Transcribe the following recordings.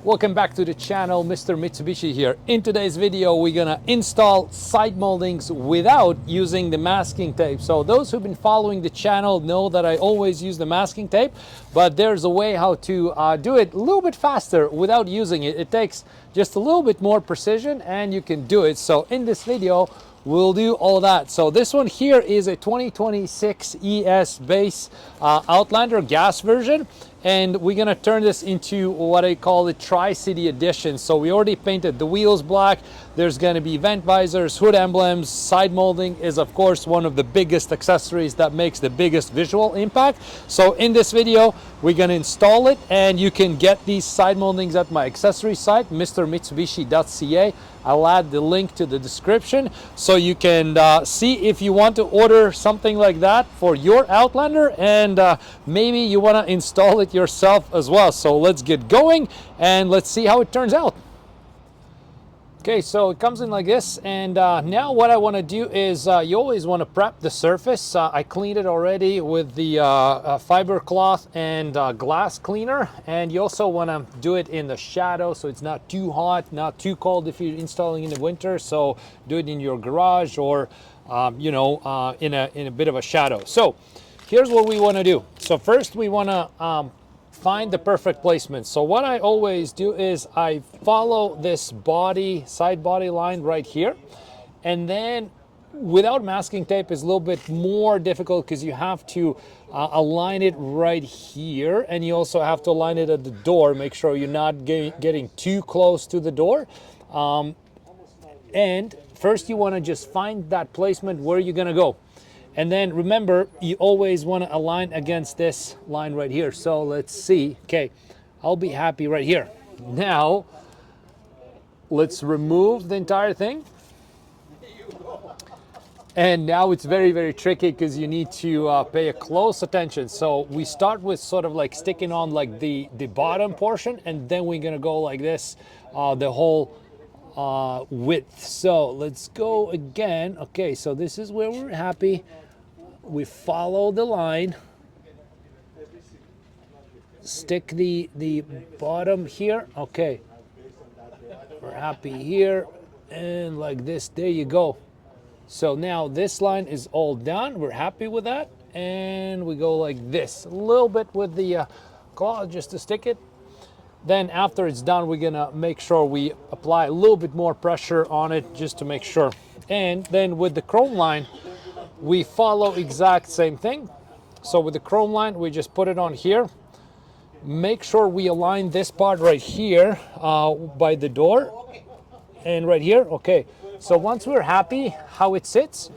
Welcome back to the channel, Mr. Mitsubishi here. In today's video, we're gonna install side moldings without using the masking tape. So those who've been following the channel know that I always use the masking tape, but there's a way how to do it a little bit faster without using it. It takes just a little bit more precision and you can do it. So in this video, we'll do all that. So this one here is a 2026 ES base Outlander gas version. And we're gonna turn this into what I call the Tri-City Edition. So we already painted the wheels black. There's gonna be vent visors, hood emblems. Side molding is of course one of the biggest accessories that makes the biggest visual impact. So in this video, we're gonna install it, and you can get these side moldings at my accessory site, mrmitsubishi.ca. I'll add the link to the description so you can see if you want to order something like that for your Outlander, and maybe you want to install it yourself as well. So let's get going and let's see how it turns out. Okay, so it comes in like this, and now what I want to do is you always want to prep the surface. I cleaned it already with the fiber cloth and glass cleaner, and you also want to do it in the shadow so it's not too hot, not too cold if you're installing in the winter. So do it in your garage or in a bit of a shadow. So here's what we want to do. So first we want to find the perfect placement. So what I always do is I follow this side body line right here, and then without masking tape is a little bit more difficult because you have to align it right here, and you also have to align it at the door. Make sure you're not getting too close to the door. And first you want to just find that placement where you're gonna go. And then remember, you always want to align against this line right here. So let's see. Okay, I'll be happy right here. Now, let's remove the entire thing. And now it's very, very tricky because you need to pay a close attention. So we start with sort of like sticking on like the bottom portion, and then we're gonna go like this, the whole width. So let's go again. Okay, so this is where we're happy. We follow the line, stick the bottom here. Okay, we're happy here, and like this, there you go. So now this line is all done. We're happy with that, and we go like this, a little bit with the claw just to stick it. Then after it's done, we're gonna make sure we apply a little bit more pressure on it just to make sure. And then with the chrome line, we follow exact same thing. So with the chrome line, we just put it on here. Make sure we align this part right here by the door and right here. Okay, so once we're happy how it sits,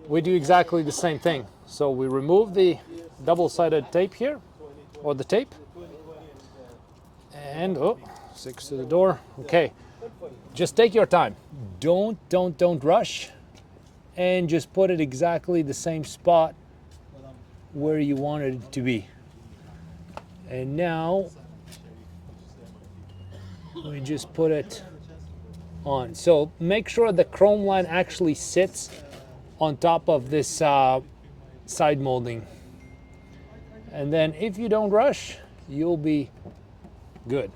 we do exactly the same thing. So we remove the double-sided tape here, or the tape, and sticks to the door. Okay, just take your time. Don't rush. And just put it exactly the same spot where you want it to be. And now we just put it on. So make sure the chrome line actually sits on top of this side molding. And then if you don't rush, you'll be good.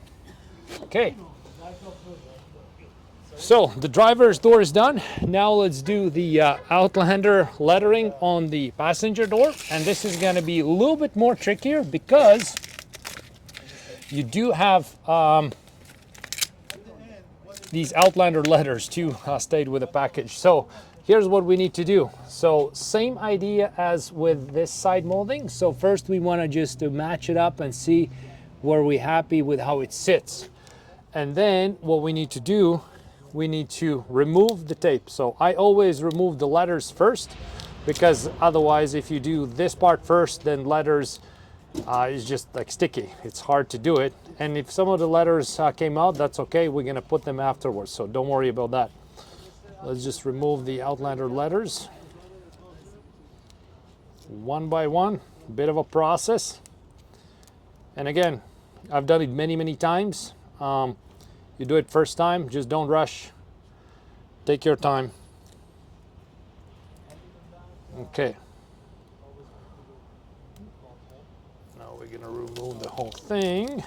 Okay. So the driver's door is done. Now let's do the Outlander lettering on the passenger door. And this is gonna be a little bit more trickier because you do have these Outlander letters too stayed with the package. So here's what we need to do. So same idea as with this side molding. So first we wanna just match it up and see where we're happy with how it sits. And then what we need to do, we need to remove the tape. So I always remove the letters first, because otherwise if you do this part first, then letters is just like sticky. It's hard to do it. And if some of the letters came out, that's okay. We're gonna put them afterwards, so don't worry about that. Let's just remove the Outlander letters one by one. A bit of a process. And again, I've done it many times. You do it first time, just don't rush. Take your time. Okay. Now we're gonna remove the whole thing.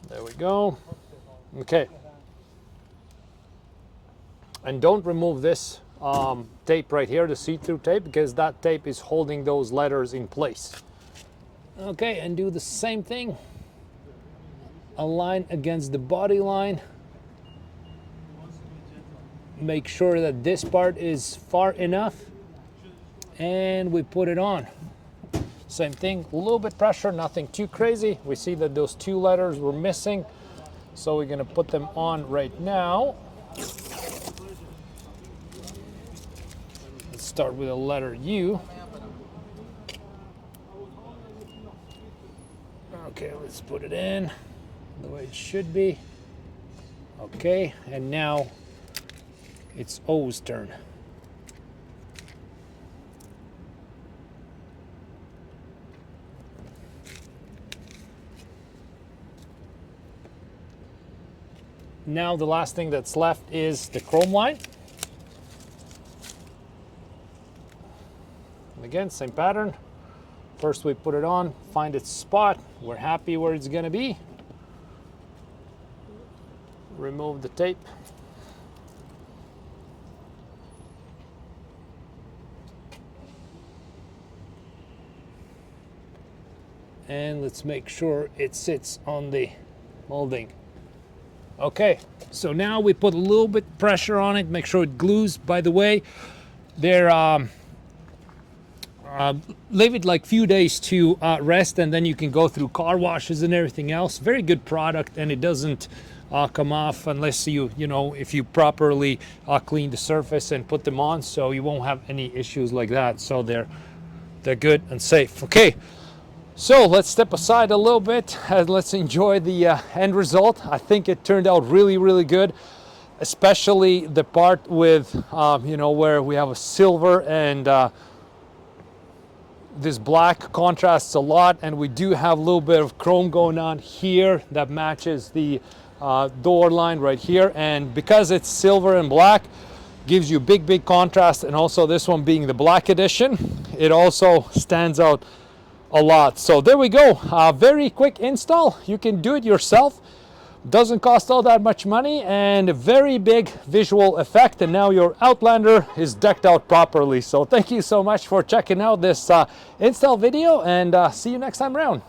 There we go. Okay. And don't remove this tape right here, the see-through tape, because that tape is holding those letters in place. Okay, and do the same thing. Align against the body line. Make sure that this part is far enough, and we put it on. Same thing, a little bit pressure, nothing too crazy. We see that those two letters were missing, so we're gonna put them on right now. Let's start with a letter U. Okay, let's put it in the way it should be. Okay, and now it's O's turn. Now the last thing that's left is the chrome line. And again, same pattern. First we put it on, find its spot. We're happy where it's gonna be. Remove the tape. And let's make sure it sits on the molding. Okay, so now we put a little bit pressure on it, make sure it glues. By the way, they're leave it like few days to rest, and then you can go through car washes and everything else. Very good product, and it doesn't come off unless you know, if you properly clean the surface and put them on, so you won't have any issues like that. So they're good and safe. Okay. So let's step aside a little bit and let's enjoy the end result. I think it turned out really, really good, especially the part with, you know, where we have a silver and this black contrasts a lot, and we do have a little bit of chrome going on here that matches the door line right here. And because it's silver and black, gives you big contrast, and also this one being the black edition, it also stands out a lot. So there we go, very quick install. You can do it yourself, doesn't cost all that much money, and a very big visual effect, and now your Outlander is decked out properly. So thank you so much for checking out this install video, and see you next time around.